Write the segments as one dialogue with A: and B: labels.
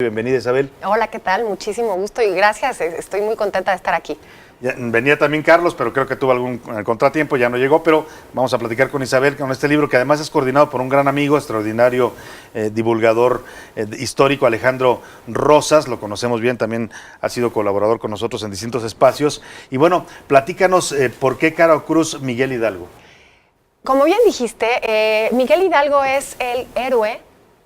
A: Bienvenida, Isabel.
B: Hola, ¿qué tal? Muchísimo gusto y gracias. Estoy muy contenta de estar aquí.
A: Venía también Carlos, pero creo que tuvo algún contratiempo, ya no llegó, pero vamos a platicar con Isabel, con este libro que además es coordinado por un gran amigo, extraordinario divulgador histórico, Alejandro Rosas, lo conocemos bien, también ha sido colaborador con nosotros en distintos espacios. Y bueno, platícanos por qué Caro Cruz Miguel Hidalgo.
B: Como bien dijiste, Miguel Hidalgo es el héroe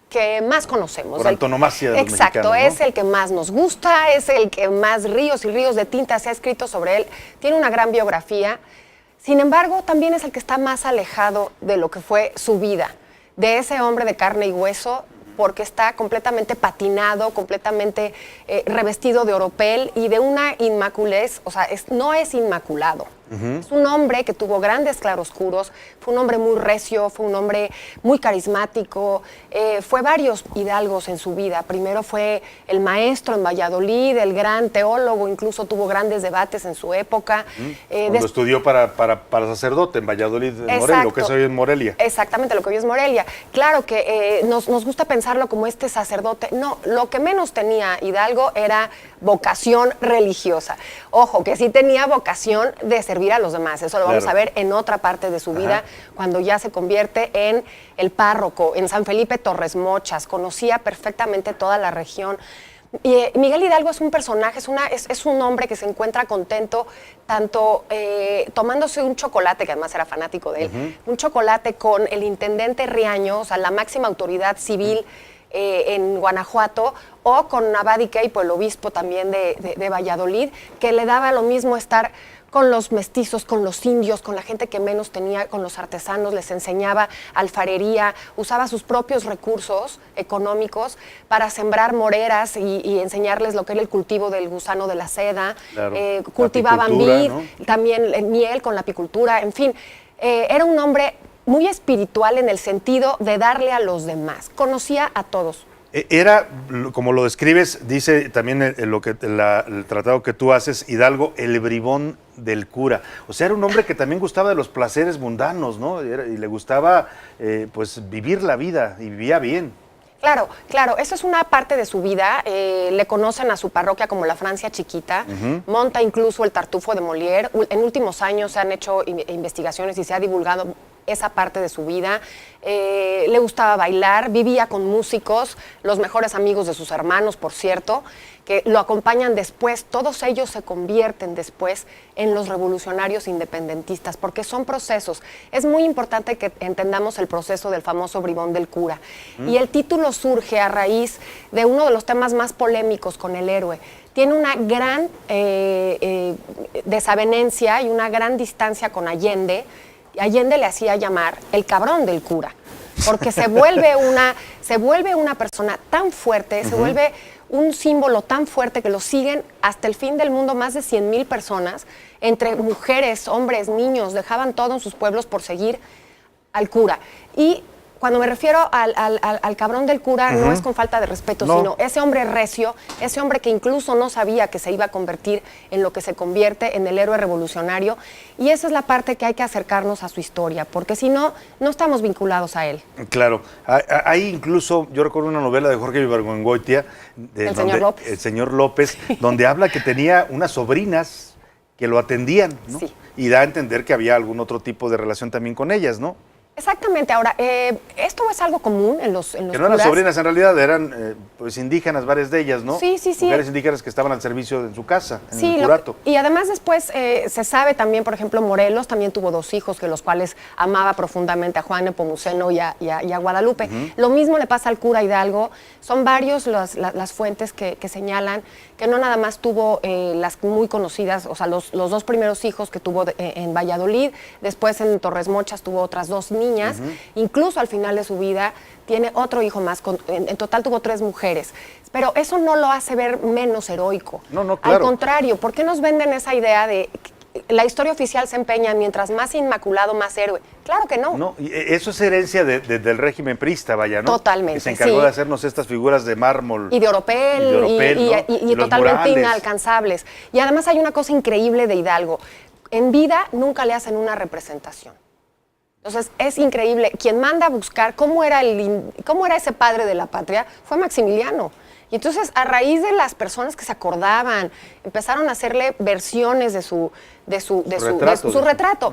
B: que más conocemos.
A: Por antonomasia de los
B: Exacto,
A: mexicanos, ¿no?
B: Es el que más nos gusta, es el que más ríos y ríos de tinta se ha escrito sobre él, tiene una gran biografía, sin embargo también es el que está más alejado de lo que fue su vida, de ese hombre de carne y hueso, porque está completamente patinado, completamente revestido de oropel y de una inmaculez, o sea, no es inmaculado. Es un hombre que tuvo grandes claroscuros, fue un hombre muy recio, fue un hombre muy carismático, fue varios hidalgos en su vida. Primero fue el maestro en Valladolid, el gran teólogo, incluso tuvo grandes debates en su época.
A: Cuando estudió para sacerdote en Valladolid, en Morelia, lo que es hoy en Morelia.
B: Exactamente, lo que hoy es Morelia. Claro que nos gusta pensarlo como este sacerdote. No, lo que menos tenía Hidalgo era vocación religiosa. Ojo, que sí tenía vocación de servir a los demás. Eso lo vamos a ver en otra parte de su vida, cuando ya se convierte en el párroco, en San Felipe Torres Mochas. Conocía perfectamente toda la región. Y Miguel Hidalgo es un personaje, es un hombre que se encuentra contento tanto tomándose un chocolate, que además era fanático de él, un chocolate con el intendente Riaño, o sea, la máxima autoridad civil en Guanajuato, o con Abad y Queipo, el obispo también de Valladolid, que le daba lo mismo estar con los mestizos, con los indios, con la gente que menos tenía, con los artesanos, les enseñaba alfarería, usaba sus propios recursos económicos para sembrar moreras y enseñarles lo que era el cultivo del gusano de la seda, cultivaban vid, ¿no? También miel con la apicultura, en fin, era un hombre muy espiritual en el sentido de darle a los demás, conocía a todos.
A: Era, como lo describes, dice también el tratado que tú haces, Hidalgo, el bribón del cura. O sea, era un hombre que también gustaba de los placeres mundanos, ¿no? Y le gustaba pues vivir la vida, y vivía bien.
B: Claro, claro, eso es una parte de su vida. Le conocen a su parroquia como la Francia Chiquita, monta incluso el Tartufo de Molière. En últimos años se han hecho investigaciones y se ha divulgado esa parte de su vida. Le gustaba bailar, vivía con músicos, los mejores amigos de sus hermanos, por cierto, que lo acompañan después. Todos ellos se convierten después en los revolucionarios independentistas, porque son procesos. Es muy importante que entendamos el proceso del famoso bribón del cura. Y el título surge a raíz de uno de los temas más polémicos con el héroe. Tiene una gran desavenencia y una gran distancia con Allende. Allende le hacía llamar el cabrón del cura, porque se vuelve una persona tan fuerte, se vuelve un símbolo tan fuerte que lo siguen hasta el fin del mundo más de 100,000 personas, entre mujeres, hombres, niños, dejaban todo en sus pueblos por seguir al cura. Y cuando me refiero al cabrón del cura, no es con falta de respeto, sino ese hombre recio, ese hombre que incluso no sabía que se iba a convertir en lo que se convierte, en el héroe revolucionario. Y esa es la parte que hay que acercarnos a su historia, porque si no, no estamos vinculados a él.
A: Claro. Hay incluso, yo recuerdo una novela de Jorge Vivargoengoitia, El señor López, donde habla que tenía unas sobrinas que lo atendían, ¿no? Sí. Y da a entender que había algún otro tipo de relación también con ellas, ¿no?
B: Exactamente. Ahora, esto es algo común en los
A: que no eran sobrinas, en realidad eran pues indígenas, varias de ellas, ¿no?
B: Sí, sí, sí.
A: Mujeres indígenas que estaban al servicio en su casa, en el curato.
B: Y además después se sabe también, por ejemplo, Morelos también tuvo 2 hijos, que los cuales amaba profundamente, a Juan Nepomuceno y a Guadalupe. Lo mismo le pasa al cura Hidalgo. Son varios las fuentes que señalan que no nada más tuvo las muy conocidas, o sea, los 2 primeros hijos que tuvo en Valladolid, después en Torres Mochas tuvo otras 2 niñas, incluso al final de su vida tiene otro hijo más, en total tuvo 3 mujeres, pero eso no lo hace ver menos heroico.
A: No, claro.
B: Al contrario, ¿por qué nos venden esa idea de la historia oficial se empeña mientras más inmaculado, más héroe? Claro que no.
A: No, y eso es herencia del régimen priista, vaya, ¿no?
B: Totalmente,
A: que se encargó de hacernos estas figuras de mármol.
B: Y de oropel, y totalmente inalcanzables. Y además hay una cosa increíble de Hidalgo. En vida nunca le hacen una representación. Entonces, es increíble. Quien manda a buscar cómo era ese padre de la patria fue Maximiliano. Y entonces, a raíz de las personas que se acordaban, empezaron a hacerle versiones de su retrato.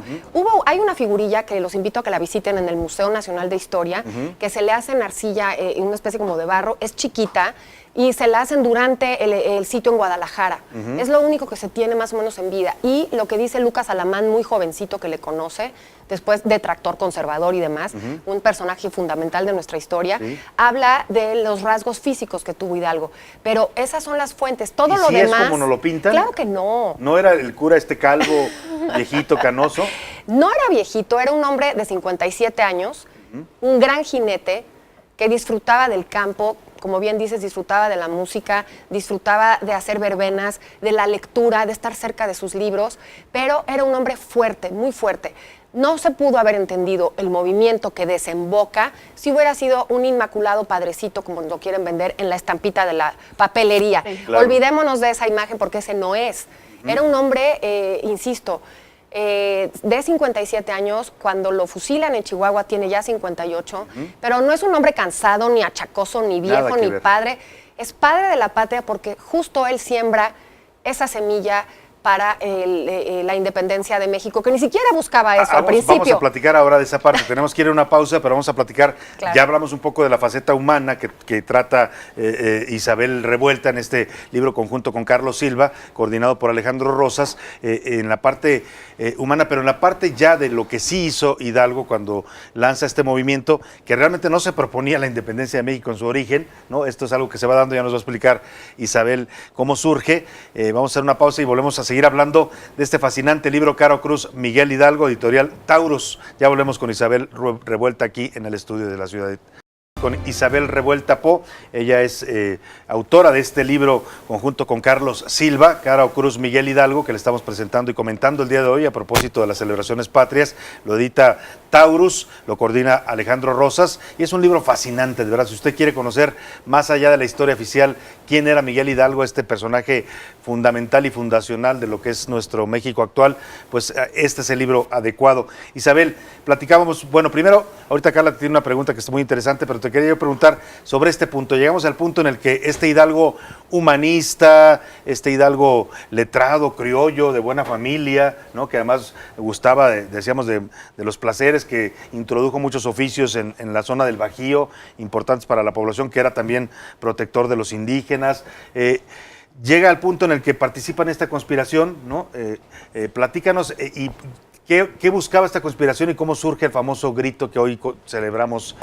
B: Hay una figurilla que los invito a que la visiten en el Museo Nacional de Historia, que se le hace en arcilla, una especie como de barro, es chiquita, y se la hacen durante el sitio en Guadalajara. Es lo único que se tiene más o menos en vida. Y lo que dice Lucas Alamán, muy jovencito que le conoce, después detractor conservador y demás, un personaje fundamental de nuestra historia, habla de los rasgos físicos que tuvo Hidalgo. Pero esas son las fuentes. Todo lo demás...
A: ¿Es como nos lo pintan?
B: Claro que no.
A: ¿No era el cura calvo, viejito, canoso?
B: No era viejito, era un hombre de 57 años, un gran jinete que disfrutaba del campo, como bien dices, disfrutaba de la música, disfrutaba de hacer verbenas, de la lectura, de estar cerca de sus libros, pero era un hombre fuerte, muy fuerte. No se pudo haber entendido el movimiento que desemboca si hubiera sido un inmaculado padrecito, como lo quieren vender en la estampita de la papelería. Sí, claro. Olvidémonos de esa imagen porque ese no es. Era un hombre, insisto, de 57 años, cuando lo fusilan en Chihuahua tiene ya 58, pero no es un hombre cansado, ni achacoso, ni viejo, ni padre. Es padre de la patria porque justo él siembra esa semilla para la independencia de México, que ni siquiera buscaba eso al principio.
A: Vamos a platicar ahora de esa parte. Tenemos que ir a una pausa, pero vamos a platicar. Claro. Ya hablamos un poco de la faceta humana que trata Isabel Revuelta en este libro conjunto con Carlos Silva, coordinado por Alejandro Rosas, en la parte humana, pero en la parte ya de lo que sí hizo Hidalgo cuando lanza este movimiento, que realmente no se proponía la independencia de México en su origen, ¿no? Esto es algo que se va dando, ya nos va a explicar Isabel cómo surge. Vamos a hacer una pausa y volvemos a seguir hablando de este fascinante libro, Caro Cruz, Miguel Hidalgo, editorial Taurus. Ya volvemos con Isabel Revuelta aquí en el estudio de la ciudad de... Con Isabel Revuelta Po, ella es autora de este libro conjunto con Carlos Silva, Caro Cruz, Miguel Hidalgo, que le estamos presentando y comentando el día de hoy a propósito de las celebraciones patrias. Lo edita Taurus, lo coordina Alejandro Rosas y es un libro fascinante, de verdad. Si usted quiere conocer más allá de la historia oficial quién era Miguel Hidalgo, este personaje fundamental y fundacional de lo que es nuestro México actual, pues este es el libro adecuado. Isabel, platicábamos, bueno, primero, ahorita Carla tiene una pregunta que está muy interesante, pero te quería yo preguntar sobre este punto. Llegamos al punto en el que este Hidalgo humanista, este Hidalgo letrado, criollo, de buena familia, ¿no? Que además gustaba, decíamos, de los placeres, que introdujo muchos oficios en la zona del Bajío, importantes para la población, que era también protector de los indígenas. Llega al punto en el que participa en esta conspiración, ¿no? Platícanos y ¿qué buscaba esta conspiración y cómo surge el famoso grito que hoy celebramos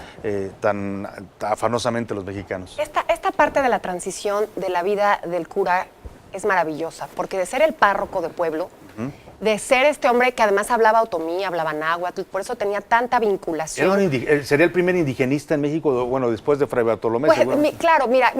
A: tan afanosamente los mexicanos?
B: Esta parte de la transición de la vida del cura es maravillosa, porque de ser el párroco de pueblo, de ser este hombre que además hablaba otomí, hablaba náhuatl, por eso tenía tanta vinculación.
A: ¿Sería el primer indigenista en México, bueno, después de Fray Bartolomé?
B: Pues, claro, mira,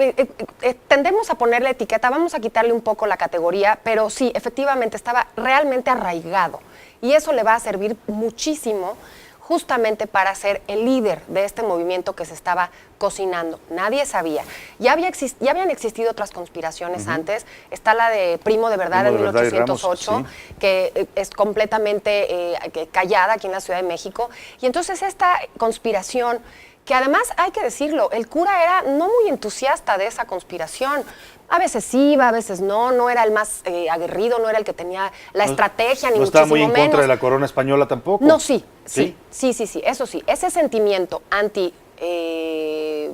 B: tendemos a ponerle etiqueta, vamos a quitarle un poco la categoría, pero sí, efectivamente estaba realmente arraigado. Y eso le va a servir muchísimo justamente para ser el líder de este movimiento que se estaba cocinando. Nadie sabía. Ya habían existido otras conspiraciones antes. Está la de Primo de Verdad en 1808, Ramos, sí, que es completamente callada aquí en la Ciudad de México. Y entonces esta conspiración, que además hay que decirlo, el cura era no muy entusiasta de esa conspiración. A veces iba, a veces no era el más aguerrido, no era el que tenía la estrategia, ni muchísimo menos. ¿No estaba muy en
A: contra de la corona española tampoco?
B: No, sí, eso sí. Ese sentimiento anti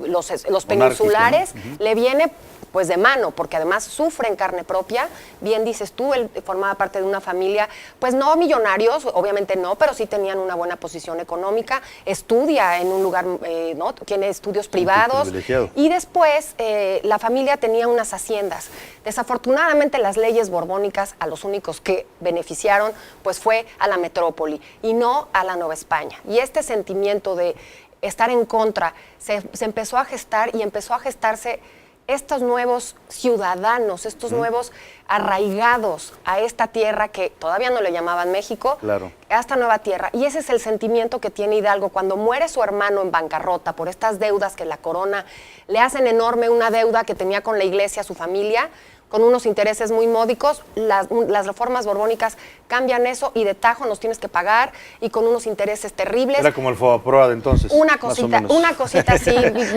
B: los peninsulares le viene pues de mano, porque además sufre en carne propia. Bien dices tú, él formaba parte de una familia, pues no millonarios, obviamente no, pero sí tenían una buena posición económica, estudia en un lugar, ¿no? Tiene estudios privados, y después la familia tenía unas haciendas. Desafortunadamente las leyes borbónicas a los únicos que beneficiaron pues fue a la metrópoli y no a la Nueva España. Y este sentimiento de estar en contra se empezó a gestar y empezó a gestarse estos nuevos ciudadanos, estos nuevos arraigados a esta tierra que todavía no le llamaban México,
A: claro,
B: a esta nueva tierra. Y ese es el sentimiento que tiene Hidalgo cuando muere su hermano en bancarrota por estas deudas que la corona le hacen enorme, una deuda que tenía con la iglesia, su familia, con unos intereses muy módicos. Las reformas borbónicas cambian eso y de tajo nos tienes que pagar y con unos intereses terribles.
A: Era como el Fobaproa de entonces.
B: Una cosita así,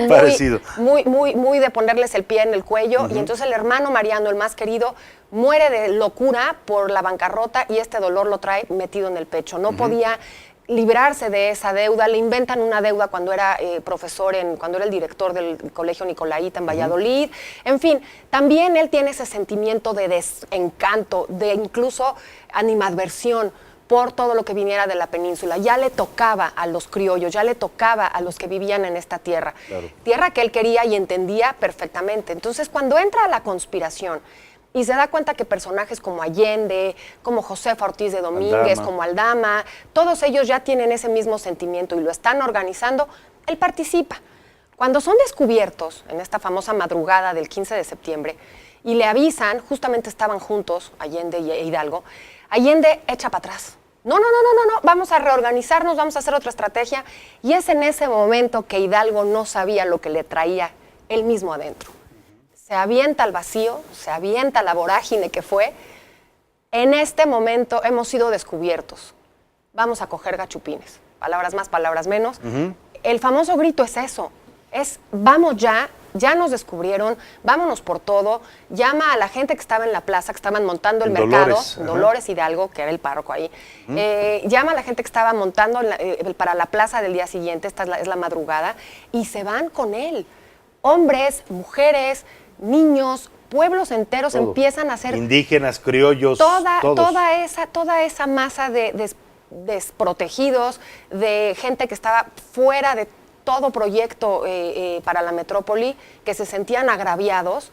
A: parecido.
B: Muy de ponerles el pie en el cuello. Y entonces el hermano Mariano, el más querido, muere de locura por la bancarrota y este dolor lo trae metido en el pecho. No podía librarse de esa deuda, le inventan una deuda cuando era profesor, cuando era el director del Colegio Nicolaita en Valladolid. En fin, también él tiene ese sentimiento de desencanto, de incluso animadversión por todo lo que viniera de la península. Ya le tocaba a los criollos, ya le tocaba a los que vivían en esta tierra. Claro. Tierra que él quería y entendía perfectamente. Entonces, cuando entra a la conspiración y se da cuenta que personajes como Allende, como Josefa Ortiz de Domínguez, como Aldama, todos ellos ya tienen ese mismo sentimiento y lo están organizando, él participa. Cuando son descubiertos en esta famosa madrugada del 15 de septiembre y le avisan, justamente estaban juntos Allende e Hidalgo, Allende echa para atrás. No, vamos a reorganizarnos, vamos a hacer otra estrategia. Y es en ese momento que Hidalgo no sabía lo que le traía él mismo adentro. Se avienta al vacío, se avienta a la vorágine que fue. En este momento hemos sido descubiertos. Vamos a coger gachupines. Palabras más, palabras menos. El famoso grito es eso. Es vamos ya nos descubrieron, vámonos por todo. Llama a la gente que estaba en la plaza, que estaban montando el mercado. Dolores Hidalgo, que era el párroco ahí. Llama a la gente que estaba montando para la plaza del día siguiente, esta es la madrugada, y se van con él. Hombres, mujeres, niños, pueblos enteros empiezan a ser
A: indígenas, criollos,
B: toda esa masa de desprotegidos, de gente que estaba fuera de todo proyecto para la metrópoli, que se sentían agraviados,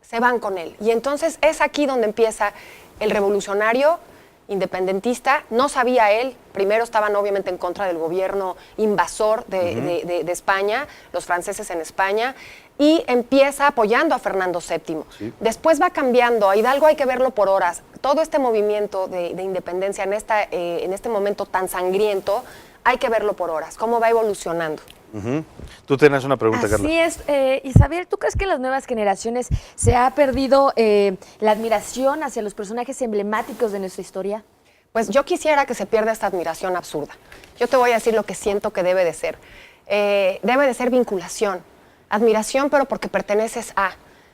B: se van con él. Y entonces es aquí donde empieza el revolucionario independentista. No sabía él, primero estaban obviamente en contra del gobierno invasor de España, los franceses en España, y empieza apoyando a Fernando VII. Sí. Después va cambiando, a Hidalgo hay que verlo por horas. Todo este movimiento de independencia en este momento tan sangriento, hay que verlo por horas, cómo va evolucionando.
A: Tú tenías una pregunta, Carla.
C: Así es, Isabel, ¿tú crees que en las nuevas generaciones se ha perdido la admiración hacia los personajes emblemáticos de nuestra historia?
B: Pues yo quisiera que se pierda esta admiración absurda. Yo te voy a decir lo que siento que debe de ser. Debe de ser vinculación. Admiración, pero porque perteneces a.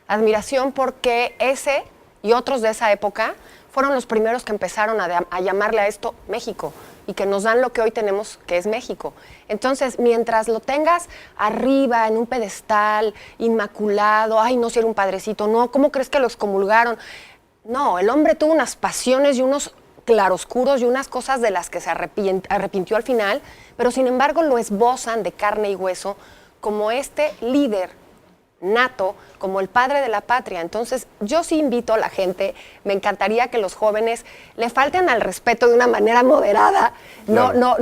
B: Admiración porque ese y otros de esa época fueron los primeros que empezaron a llamarle a esto México y que nos dan lo que hoy tenemos, que es México. Entonces, mientras lo tengas arriba, en un pedestal, inmaculado, ay, no, si era un padrecito, no, ¿cómo crees que lo excomulgaron? No, el hombre tuvo unas pasiones y unos claroscuros y unas cosas de las que se arrepintió al final, pero sin embargo lo esbozan de carne y hueso como este líder nato, como el padre de la patria. Entonces, yo sí invito a la gente, me encantaría que los jóvenes le falten al respeto de una manera moderada, claro.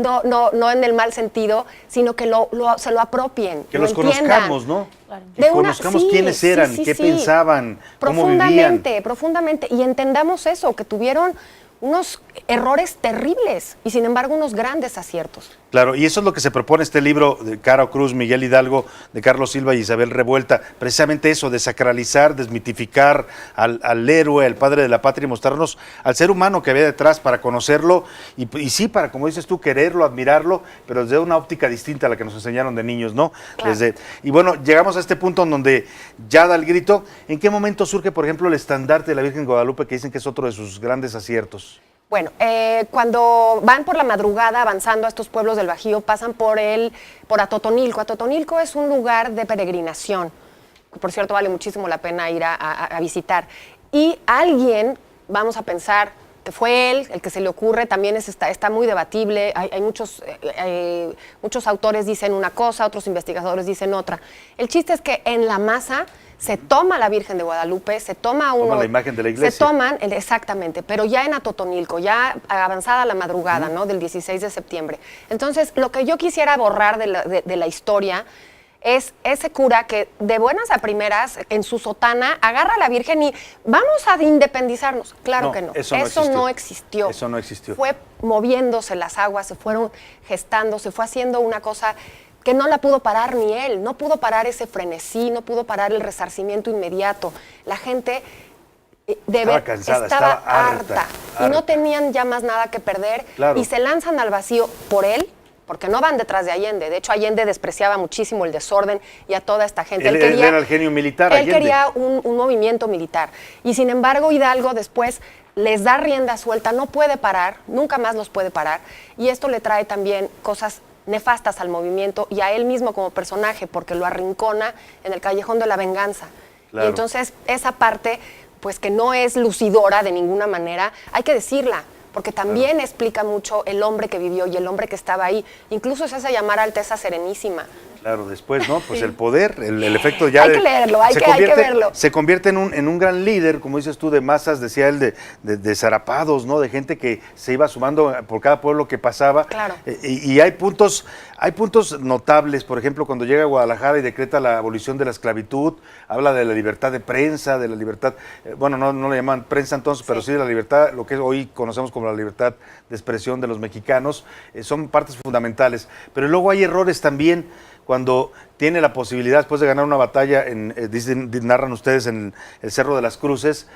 B: no en el mal sentido, sino que se lo apropien,
A: que
B: lo
A: los
B: entiendan.
A: Conozcamos, ¿no? Claro. Que conozcamos quiénes eran, qué pensaban, cómo vivían.
B: Profundamente, y entendamos eso, que tuvieron unos errores terribles y sin embargo unos grandes aciertos.
A: Claro, y eso es lo que se propone este libro de Caro Cruz, Miguel Hidalgo, de Carlos Silva y Isabel Revuelta, precisamente eso, desacralizar, desmitificar al héroe, al padre de la patria y mostrarnos al ser humano que había detrás para conocerlo y sí, para, como dices tú, quererlo, admirarlo, pero desde una óptica distinta a la que nos enseñaron de niños, ¿no? Claro. Y bueno, llegamos a este punto en donde ya da el grito. ¿En qué momento surge, por ejemplo, el estandarte de la Virgen de Guadalupe, que dicen que es otro de sus grandes aciertos?
B: Bueno, cuando van por la madrugada avanzando a estos pueblos del Bajío, pasan por Atotonilco. Atotonilco es un lugar de peregrinación, que por cierto vale muchísimo la pena ir a visitar. Y alguien, vamos a pensar que fue él, el que se le ocurre, también está muy debatible. Hay muchos autores dicen una cosa, otros investigadores dicen otra. El chiste es que en la masa se toma la Virgen de Guadalupe, se toma
A: la imagen de la iglesia.
B: Se toman, exactamente, pero ya en Atotonilco, ya avanzada la madrugada, ¿no? Del 16 de septiembre. Entonces, lo que yo quisiera borrar de la historia es ese cura que de buenas a primeras, en su sotana, agarra a la Virgen y vamos a independizarnos. Claro que no.
A: Eso no existió.
B: Fue moviéndose las aguas, se fueron gestando, se fue haciendo una cosa que no la pudo parar ni él, no pudo parar ese frenesí, no pudo parar el resarcimiento inmediato. La gente
A: estaba cansada, estaba harta.
B: Y no tenían ya más nada que perder,
A: claro.
B: Y se lanzan al vacío por él, porque no van detrás de Allende. De hecho, Allende despreciaba muchísimo el desorden y a toda esta gente.
A: Él era el genio militar,
B: Él
A: Allende.
B: quería un movimiento militar. Y sin embargo, Hidalgo después les da rienda suelta, no puede parar, nunca más los puede parar. Y esto le trae también cosas nefastas al movimiento y a él mismo como personaje, porque lo arrincona en el callejón de la venganza.
A: Claro.
B: Y entonces esa parte, pues que no es lucidora de ninguna manera, hay que decirla, porque también explica mucho el hombre que vivió y el hombre que estaba ahí. Incluso se hace llamar Alteza Serenísima.
A: Claro, después, ¿no? Pues el poder, el efecto ya...
B: Hay que leerlo, hay que verlo.
A: Se convierte en un gran líder, como dices tú, de masas, decía él, de zarapados, ¿no? De gente que se iba sumando por cada pueblo que pasaba.
B: Claro.
A: Y hay puntos notables, por ejemplo, cuando llega a Guadalajara y decreta la abolición de la esclavitud, habla de la libertad de prensa, de la libertad, bueno, no le llaman prensa entonces, pero sí de la libertad, lo que hoy conocemos como la libertad de expresión de los mexicanos, son partes fundamentales. Pero luego hay errores también, cuando tiene la posibilidad, después de ganar una batalla, narran ustedes en el Cerro de las Cruces,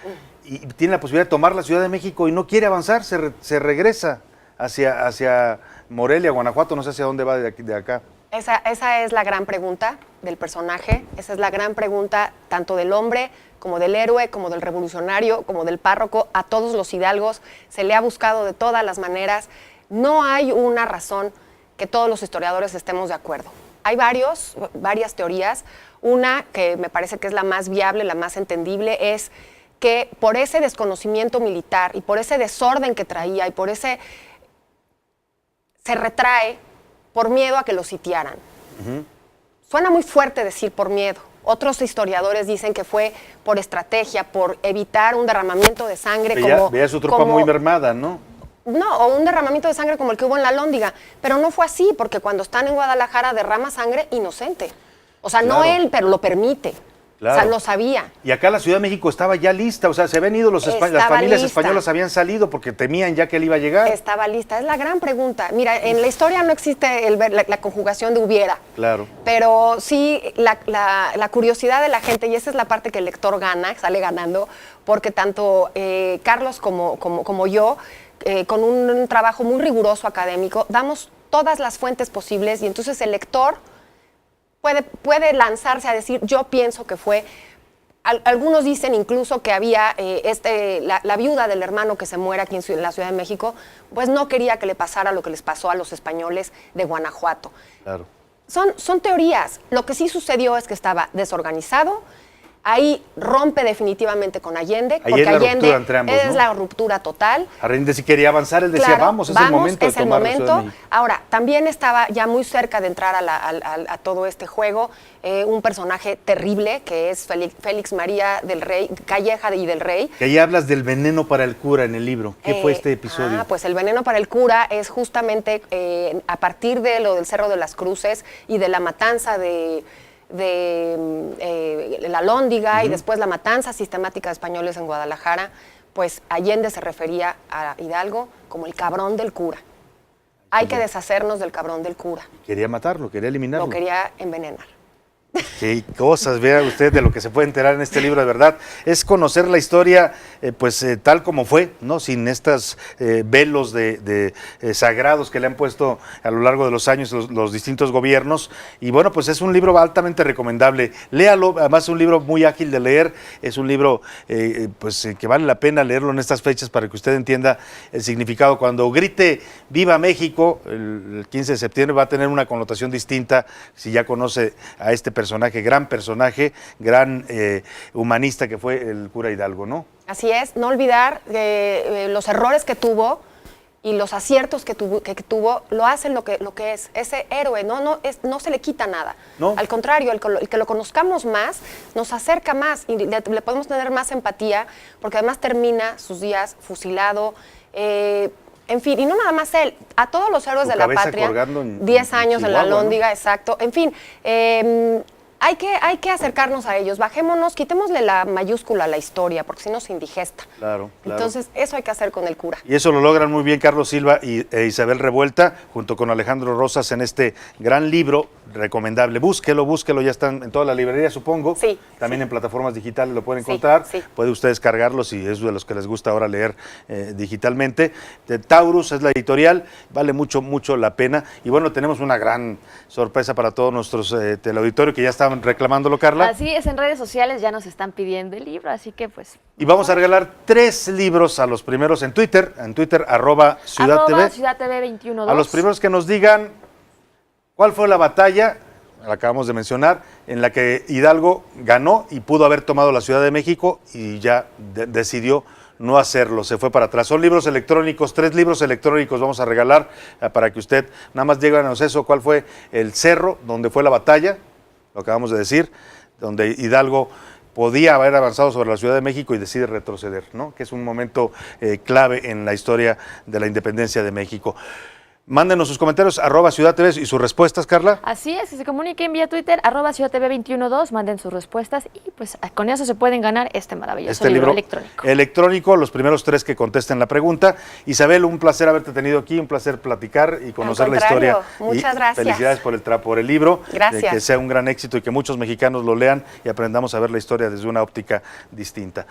A: y tiene la posibilidad de tomar la Ciudad de México y no quiere avanzar, se regresa hacia Morelia, Guanajuato, no sé hacia dónde va de acá.
B: Esa es la gran pregunta del personaje, esa es la gran pregunta tanto del hombre como del héroe, como del revolucionario, como del párroco. A todos los hidalgos se le ha buscado de todas las maneras. No hay una razón que todos los historiadores estemos de acuerdo. Hay varias teorías. Una que me parece que es la más viable, la más entendible, es que por ese desconocimiento militar y por ese desorden que traía y por ese... se retrae por miedo a que lo sitiaran. Suena muy fuerte decir por miedo. Otros historiadores dicen que fue por estrategia, por evitar un derramamiento de sangre.
A: Veía su tropa muy mermada, ¿no?
B: No, o un derramamiento de sangre como el que hubo en la Alhóndiga. Pero no fue así, porque cuando están en Guadalajara derrama sangre inocente. O sea,
A: claro.
B: No él, pero lo permite.
A: Claro.
B: O sea, lo sabía.
A: Y acá la Ciudad de México estaba ya lista, o sea, se habían ido las familias españolas habían salido porque temían ya que él iba a llegar.
B: Estaba lista, es la gran pregunta. Mira, en la historia no existe la conjugación de hubiera.
A: Claro.
B: Pero sí la curiosidad de la gente, y esa es la parte que el lector sale ganando, porque tanto Carlos como yo, con un trabajo muy riguroso académico, damos todas las fuentes posibles y entonces el lector puede lanzarse a decir, yo pienso que fue. Algunos dicen incluso que había la viuda del hermano que se muere aquí en la Ciudad de México, pues no quería que le pasara lo que les pasó a los españoles de Guanajuato.
A: Claro.
B: Son teorías. Lo que sí sucedió es que estaba desorganizado. Ahí rompe definitivamente con Allende,
A: ahí
B: porque
A: es la
B: Allende
A: ruptura entre ambos,
B: es
A: ¿no?
B: la ruptura total.
A: Allende si quería avanzar, él decía,
B: Claro,
A: vamos, es el momento de tomar la Ciudad de México.
B: Ahora, también estaba ya muy cerca de entrar a todo este juego un personaje terrible que es Félix María del Rey, Calleja y del Rey.
A: Que ahí hablas del veneno para el cura en el libro. ¿Qué fue este episodio?
B: Pues el veneno para el cura es justamente a partir de lo del Cerro de las Cruces y de la matanza de la Alhóndiga y después la matanza sistemática de españoles en Guadalajara, pues Allende se refería a Hidalgo como el cabrón del cura. Hay que deshacernos del cabrón del cura.
A: Quería matarlo, quería eliminarlo.
B: Lo quería envenenar.
A: Qué cosas, vea usted de lo que se puede enterar en este libro, de verdad. Es conocer la historia, tal como fue, ¿no? Sin estos velos sagrados que le han puesto a lo largo de los años los distintos gobiernos. Y bueno, pues es un libro altamente recomendable. Léalo, además es un libro muy ágil de leer, es un libro que vale la pena leerlo en estas fechas para que usted entienda el significado. Cuando grite ¡Viva México! El 15 de septiembre va a tener una connotación distinta si ya conoce a este personaje, gran humanista que fue el cura Hidalgo, ¿no?
B: Así es, no olvidar los errores que tuvo y los aciertos que tuvo lo hacen lo que es. Ese héroe no se le quita nada.
A: No.
B: Al contrario, el que lo conozcamos más nos acerca más y le podemos tener más empatía porque además termina sus días fusilado. En fin, y no nada más él, a todos los héroes de la patria, 10 años en la Alhóndiga, ¿no? Exacto. En fin, Hay que acercarnos a ellos, bajémonos, quitémosle la mayúscula a la historia, porque si no se indigesta.
A: Claro.
B: Entonces, eso hay que hacer con el cura.
A: Y eso lo logran muy bien Carlos Silva e Isabel Revuelta, junto con Alejandro Rosas, en este gran libro recomendable. Búsquelo, ya están en toda la librería, supongo.
B: Sí.
A: También en plataformas digitales lo pueden
B: Sí,
A: encontrar.
B: sí.
A: Puede usted descargarlo si es de los que les gusta ahora leer digitalmente. De Taurus es la editorial, vale mucho la pena. Y bueno, tenemos una gran sorpresa para todos nuestros teleauditorio que ya estaban reclamándolo, Carla.
C: Así es, en redes sociales ya nos están pidiendo el libro, así que pues...
A: Y vamos a regalar 3 libros a los primeros en Twitter, @Ciudad TV.
C: Ciudad TV 21.2.
A: A los primeros que nos digan cuál fue la batalla, la acabamos de mencionar, en la que Hidalgo ganó y pudo haber tomado la Ciudad de México y ya decidió no hacerlo, se fue para atrás. Son libros electrónicos, 3 libros electrónicos vamos a regalar para que usted nada más díganos eso, cuál fue el cerro donde fue la batalla, lo acabamos de decir, donde Hidalgo podía haber avanzado sobre la Ciudad de México y decide retroceder, ¿no? Que es un momento clave en la historia de la independencia de México. Mándenos sus comentarios, @Ciudad TV y sus respuestas, Carla.
C: Así es, que se comuniquen vía Twitter, @Ciudad TV 21.2, manden sus respuestas y pues con eso se pueden ganar este maravilloso libro
A: electrónico. Los primeros 3 que contesten la pregunta. Isabel, un placer haberte tenido aquí, un placer platicar y conocer la historia.
B: Muchas gracias.
A: Felicidades por el libro.
B: Gracias.
A: Que sea un gran éxito y que muchos mexicanos lo lean y aprendamos a ver la historia desde una óptica distinta.